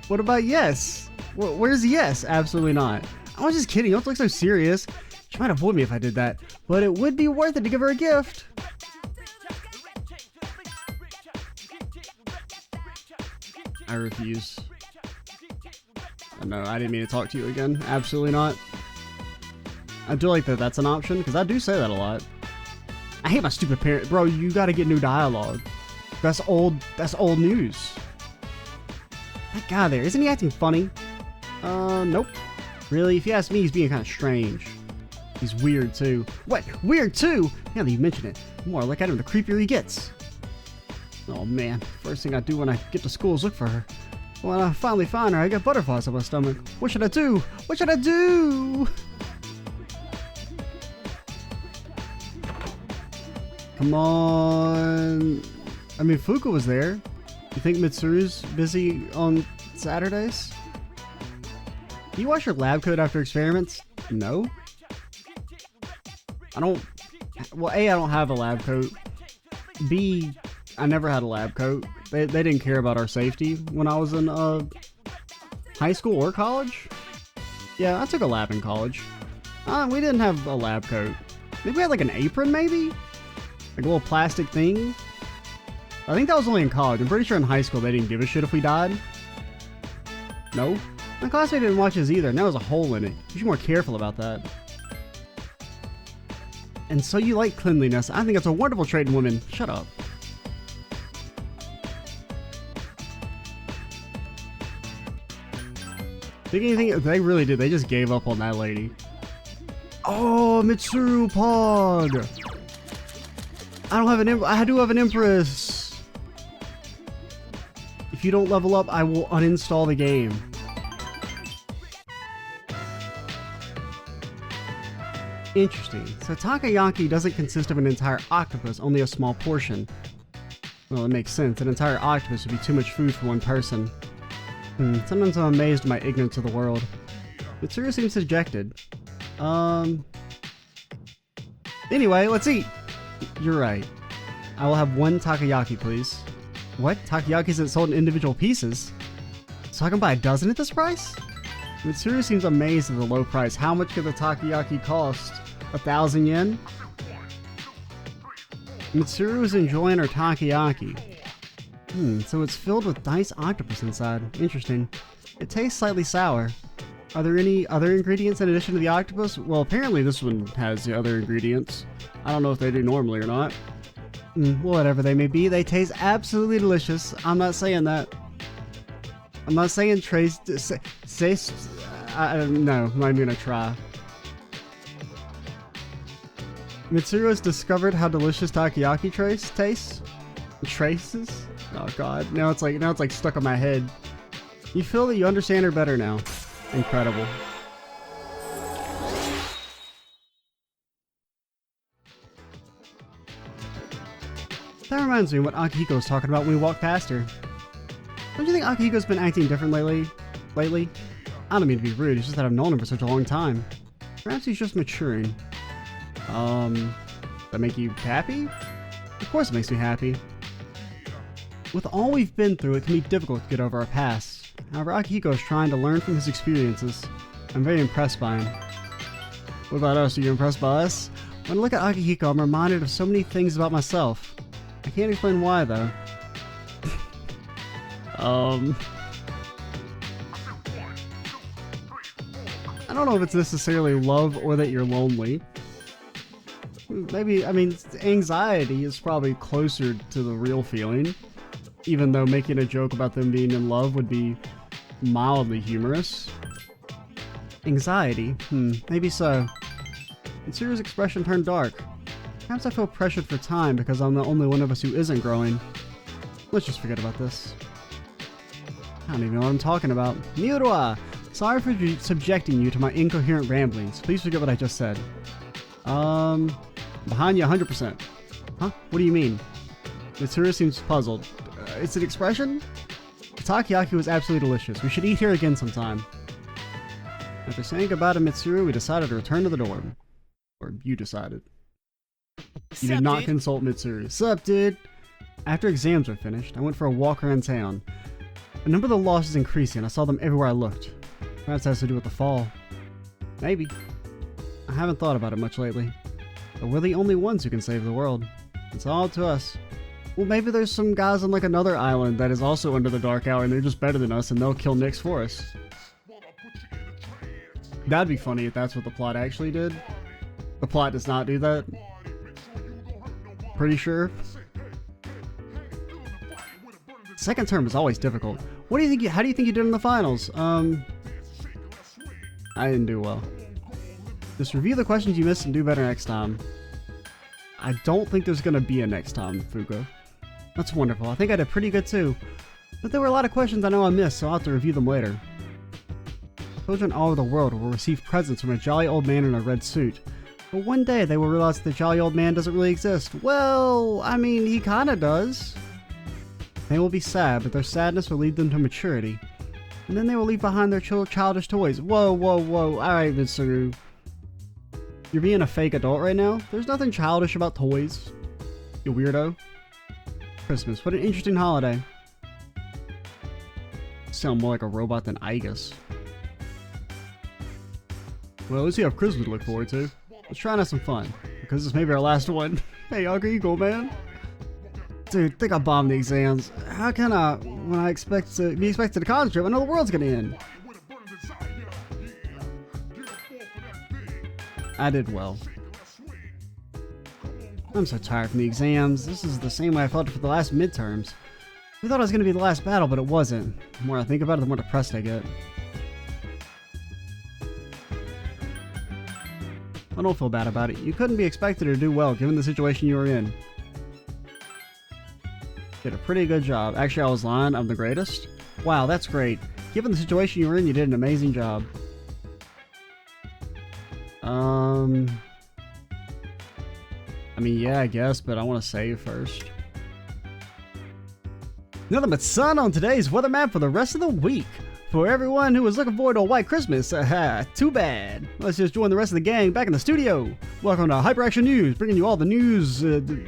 what about yes? Where's yes? Absolutely not. I was just kidding, don't look so serious. She might avoid me if I did that, but it would be worth it to give her a gift. I refuse. No, I didn't mean to talk to you again. Absolutely not. I do like that that's an option, because I do say that a lot. I hate my stupid parents. Bro, you gotta get new dialogue. That's old news. That guy there, isn't he acting funny? Nope. Really? If you ask me, he's being kind of strange. He's weird too. What? Weird too? Now that you mention it, the more I look at him, the creepier he gets. Oh man, first thing I do when I get to school is look for her. When I finally find her, I get butterflies on my stomach. What should I do? What should I do? Come on. I mean, Fuka was there. You think Mitsuru's busy on Saturdays? Do you wash your lab coat after experiments? No. I don't... Well, A, I don't have a lab coat. B, I never had a lab coat. They didn't care about our safety when I was in high school or college. Yeah, I took a lab in college. We didn't have a lab coat. Maybe we had like an apron, maybe? Like a little plastic thing? I think that was only in college. I'm pretty sure in high school they didn't give a shit if we died. No? My classmate didn't watch his either, and there was a hole in it. You should be more careful about that. And so you like cleanliness. I think it's a wonderful trait in women. Shut up. Think anything? They really did. They just gave up on that lady. Oh, Mitsuru Pod. I do have an Empress. If you don't level up, I will uninstall the game. Interesting. So takoyaki doesn't consist of an entire octopus, only a small portion. Well, it makes sense. An entire octopus would be too much food for one person. Sometimes I'm amazed at my ignorance of the world. Mitsuru seems dejected. Anyway, let's eat. You're right. I will have one takoyaki, please. What? Takoyaki isn't sold in individual pieces? So I can buy a dozen at this price? Mitsuru seems amazed at the low price. How much could the takoyaki cost? 1,000 yen? Mitsuru is enjoying her takoyaki. So it's filled with diced octopus inside. Interesting. It tastes slightly sour. Are there any other ingredients in addition to the octopus? Well, apparently this one has the other ingredients. I don't know if they do normally or not. Whatever they may be, they taste absolutely delicious. I'm not saying that. I'm not saying trace... no, I'm not even gonna try. Mitsuru has discovered how delicious takoyaki tastes. Traces? Oh god, now it's like stuck on my head. You feel that you understand her better now. Incredible. That reminds me of what Akihiko was talking about when we walked past her. Don't you think Akihiko's been acting different lately? I don't mean to be rude, it's just that I've known him for such a long time. Perhaps he's just maturing. Does that make you happy? Of course it makes me happy. With all we've been through, it can be difficult to get over our past. However, Akihiko is trying to learn from his experiences. I'm very impressed by him. What about us? Are you impressed by us? When I look at Akihiko, I'm reminded of so many things about myself. I can't explain why, though. I don't know if it's necessarily love or that you're lonely. Maybe, I mean, anxiety is probably closer to the real feeling. Even though making a joke about them being in love would be mildly humorous. Anxiety? Maybe so. Mitsuri's expression turned dark. Perhaps I feel pressured for time because I'm the only one of us who isn't growing. Let's just forget about this. I don't even know what I'm talking about. Miura! Sorry for subjecting you to my incoherent ramblings. Please forget what I just said. Behind you 100%. Huh? What do you mean? Mitsuru seems puzzled. It's an expression? The takoyaki was absolutely delicious. We should eat here again sometime. After saying goodbye to Mitsuru, we decided to return to the dorm. Or you decided. You did not consult Mitsuru. Sup, dude? After exams were finished, I went for a walk around town. The number of the losses increasing. I saw them everywhere I looked. Perhaps it has to do with the fall. Maybe. I haven't thought about it much lately. But we're the only ones who can save the world. It's all up to us. Well, maybe there's some guys on like another island that is also under the dark hour and they're just better than us and they'll kill Nyx for us. That'd be funny if that's what the plot actually did. The plot does not do that. Pretty sure. Second term is always difficult. What do you think? How do you think you did in the finals? I didn't do well. Just review the questions you missed and do better next time. I don't think there's gonna be a next time, Fuka. That's wonderful. I think I did pretty good too. But there were a lot of questions I know I missed, so I'll have to review them later. Children all over the world will receive presents from a jolly old man in a red suit. But one day they will realize that the jolly old man doesn't really exist. Well, I mean, he kinda does. They will be sad, but their sadness will lead them to maturity. And then they will leave behind their childish toys. Whoa, whoa, whoa. Alright, Mitsuru. You're being a fake adult right now? There's nothing childish about toys. You weirdo. Christmas. What an interesting holiday. Sound more like a robot than Igus. Well, at least you have Christmas to look forward to. Let's try and have some fun. Because this may be our last one. Hey, Uncle Eagle, man. Dude, think I bombed the exams. How can I, when I expect to be expected to concentrate, I know the world's gonna end? I did well. I'm so tired from the exams. This is the same way I felt for the last midterms. I thought it was going to be the last battle, but it wasn't. The more I think about it, the more depressed I get. I don't feel bad about it. You couldn't be expected to do well given the situation you were in. Did a pretty good job. Actually, I was lying. I'm the greatest. Wow, that's great. Given the situation you were in, you did an amazing job. I mean, yeah, I guess, but I want to save first. Nothing but sun on today's weather map for the rest of the week. For everyone who was looking forward to a white Christmas, too bad. Let's just join the rest of the gang back in the studio. Welcome to Hyperaction News, bringing you all the news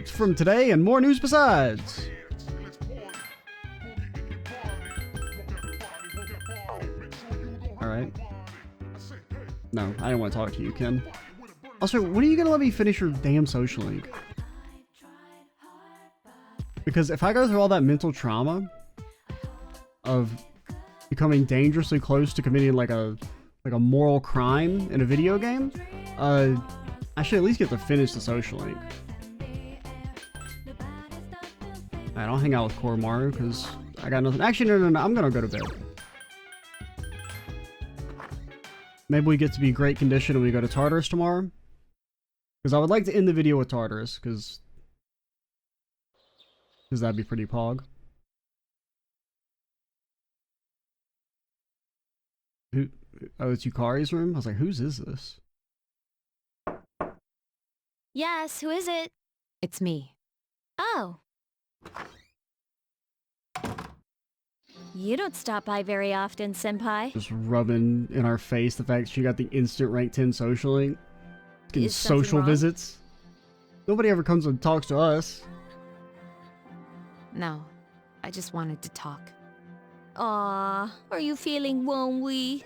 from today and more news besides. Alright. No, I didn't want to talk to you, Ken. Also, when are you gonna let me finish your damn social link? Because if I go through all that mental trauma of becoming dangerously close to committing like a moral crime in a video game, I should at least get to finish the social link. Alright, I'll hang out with Koromaru because I got nothing. Actually, no, I'm gonna go to bed. Maybe we get to be great condition when we go to Tartarus tomorrow. Because I would like to end the video with Tartarus, because that'd be pretty pog. Who? Oh, it's Yukari's room? I was like, whose is this? Yes, who is it? It's me. Oh, You don't stop by very often, Senpai. Just rubbing in our face the fact she got the instant rank 10 socialing. Getting Is something social wrong? visits. Nobody ever comes and talks to us. No, I just wanted to talk. Aw, are you feeling lonely?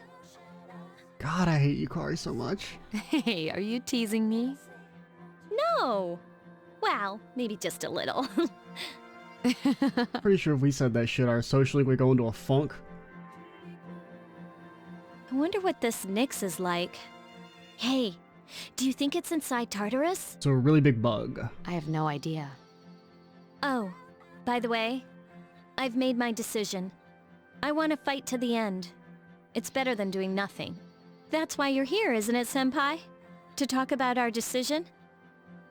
God, I hate Yukari so much. Hey, are you teasing me? No. Well, maybe just a little. Pretty sure if we said that shit, our socialing would go into a funk. I wonder what this Nyx is like. Hey, do you think it's inside Tartarus? It's a really big bug. I have no idea. Oh, by the way, I've made my decision. I want to fight to the end. It's better than doing nothing. That's why you're here, isn't it, Senpai? To talk about our decision?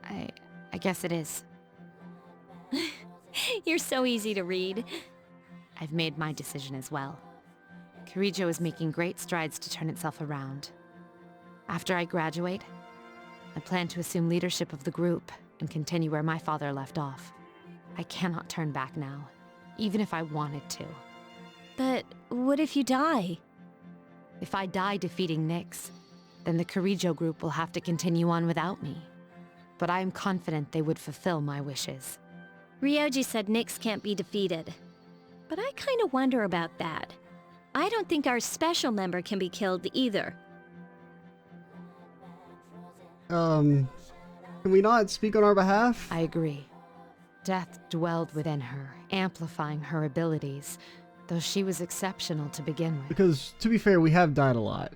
I guess it is. You're so easy to read. I've made my decision as well. Kirijo is making great strides to turn itself around. After I graduate, I plan to assume leadership of the group and continue where my father left off. I cannot turn back now, even if I wanted to. But what if you die? If I die defeating Nyx, then the Kirijo group will have to continue on without me. But I am confident they would fulfill my wishes. Ryoji said Nyx can't be defeated. But I kind of wonder about that. I don't think our special member can be killed either. Can we not speak on our behalf? I agree. Death dwelled within her, amplifying her abilities, though she was exceptional to begin with. Because, to be fair, we have died a lot.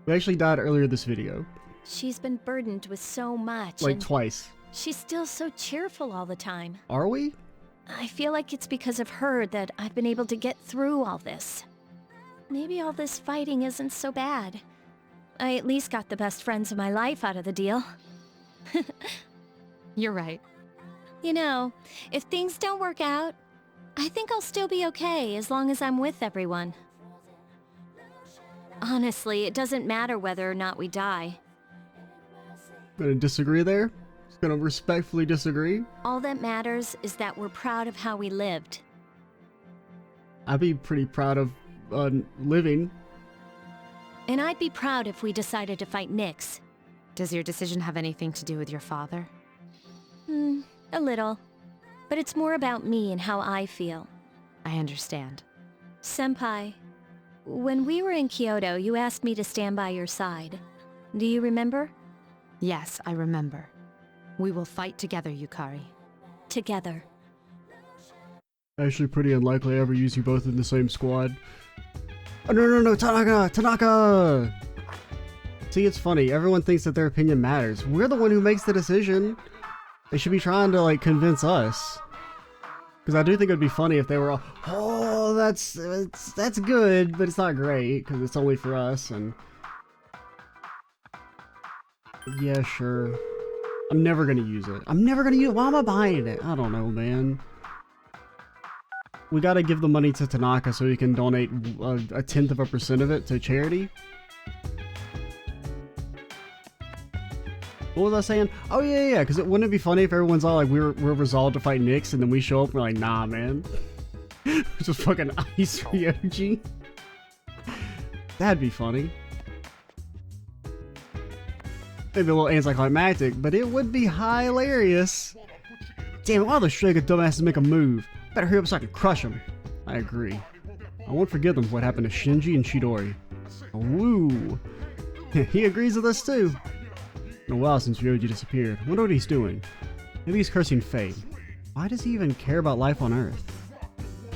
We actually died earlier this video. She's been burdened with so much. Like and twice. she's still so cheerful all the time. Are we? I feel like it's because of her that I've been able to get through all this. Maybe all this fighting isn't so bad. I at least got the best friends of my life out of the deal. You're right. You know, if things don't work out, I think I'll still be okay as long as I'm with everyone. Honestly, it doesn't matter whether or not we die. Gonna disagree there? Just gonna respectfully disagree? All that matters is that we're proud of how we lived. I'd be pretty proud of living. And I'd be proud if we decided to fight Nyx. Does your decision have anything to do with your father? A little. But it's more about me and how I feel. I understand. Senpai, when we were in Kyoto, you asked me to stand by your side. Do you remember? Yes, I remember. We will fight together, Yukari. Together. Actually pretty unlikely I ever use you both in the same squad. Oh, no, Tanaka! See, it's funny. Everyone thinks that their opinion matters. We're the one who makes the decision. They should be trying to, like, convince us. Because I do think it would be funny if they were all, oh, that's good, but it's not great, because it's only for us, and... Yeah, sure. I'm never gonna use it. Why am I buying it? I don't know, man. We gotta give the money to Tanaka so he can donate a 0.1% of it to charity. What was I saying? Oh yeah, because wouldn't it be funny if everyone's all like, we're resolved to fight Nyx, and then we show up and we're like, nah, man. Just fucking ice Ryoji. That'd be funny. Maybe a little anticlimactic, but it would be hilarious. Damn it, why the Striga dumbasses make a move? Better hurry up so I can crush them. I agree. I won't forgive them for what happened to Shinji and Chidori. Woo! He agrees with us too. Been a while since Ryoji disappeared. Wonder what he's doing. Maybe he's cursing fate. Why does he even care about life on Earth?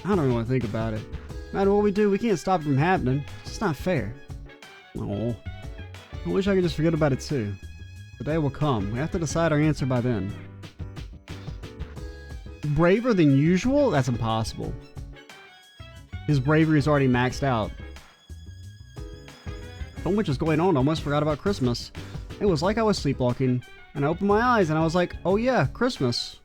I don't really want to think about it. No matter what we do, we can't stop it from happening. It's just not fair. Oh, I wish I could just forget about it too. The day will come. We have to decide our answer by then. Braver than usual? That's impossible. His bravery is already maxed out. So much is going on, I almost forgot about Christmas. It was like I was sleepwalking, and I opened my eyes and I was like, oh yeah, Christmas.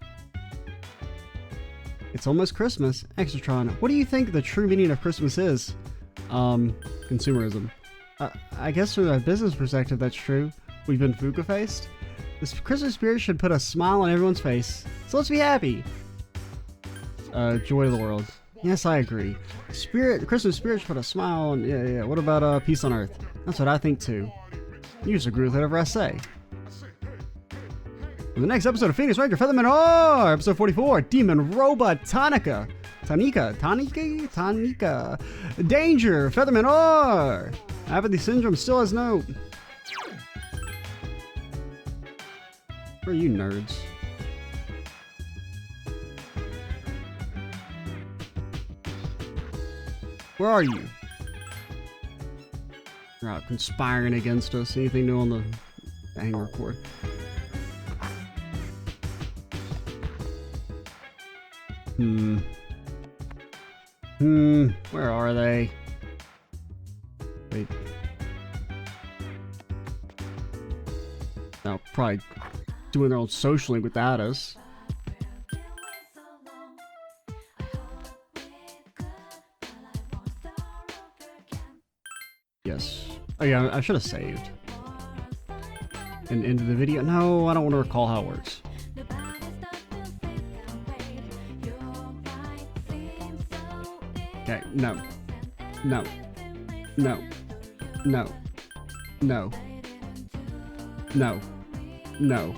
It's almost Christmas. Extratron, what do you think the true meaning of Christmas is? Consumerism. I guess from a business perspective that's true. We've been fuka-faced. This Christmas spirit should put a smile on everyone's face. So let's be happy. Joy of the world. Yes, I agree. Christmas spirit should put a smile on. Yeah. What about peace on earth? That's what I think too. You just agree with whatever I say. In the next episode of Phoenix Ranger Featherman R, episode 44, Demon Robot Tanika. Danger, Featherman R. Apathy Syndrome still has no. Where are you nerds? Where are you? You're out conspiring against us. Anything new on the hang report? Where are they? Wait. No, probably doing their own social link without us. Yes. Oh yeah, I should have saved. And into the video. No, I don't want to recall how it works. Okay, no. No. No. No. No. No. No.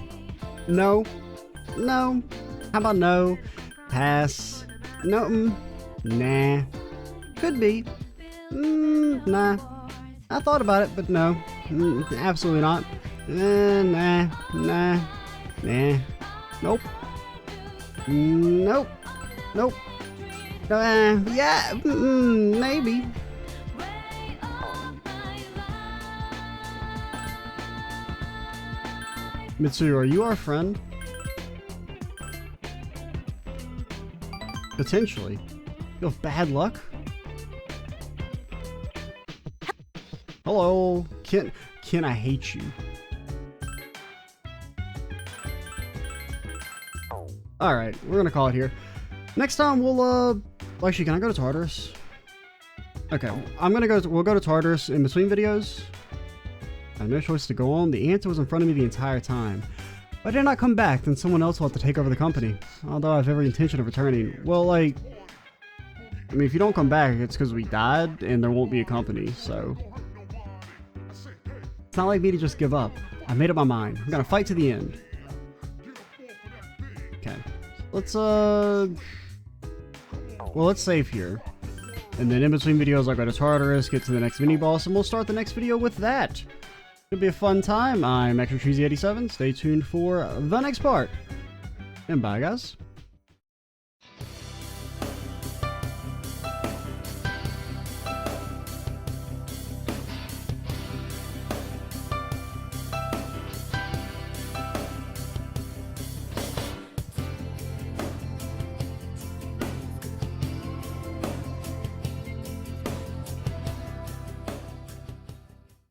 No. No. How about no? Pass. No. Nah. Could be. Nah. I thought about it, but no. Absolutely not. Nah. Nah. Nah. Nope. Nope. Nope. Yeah, maybe. Mitsuyo, are you our friend? Potentially. You have bad luck? Hello? Ken, I hate you. Alright, we're gonna call it here. Next time we'll, actually, can I go to Tartarus? Okay, we'll go to Tartarus in between videos. I had no choice to go on. The answer was in front of me the entire time. If I did not come back, then someone else will have to take over the company. Although I have every intention of returning. Well, like, I mean, if you don't come back, it's because we died, and there won't be a company, so. It's not like me to just give up. I made up my mind. I'm gonna fight to the end. Okay. Let's save here. And then in between videos, I'll go to Tartarus, get to the next mini-boss, and we'll start the next video with that. It'll be a fun time. I'm ExtraCheesy87. Stay tuned for the next part. And bye, guys.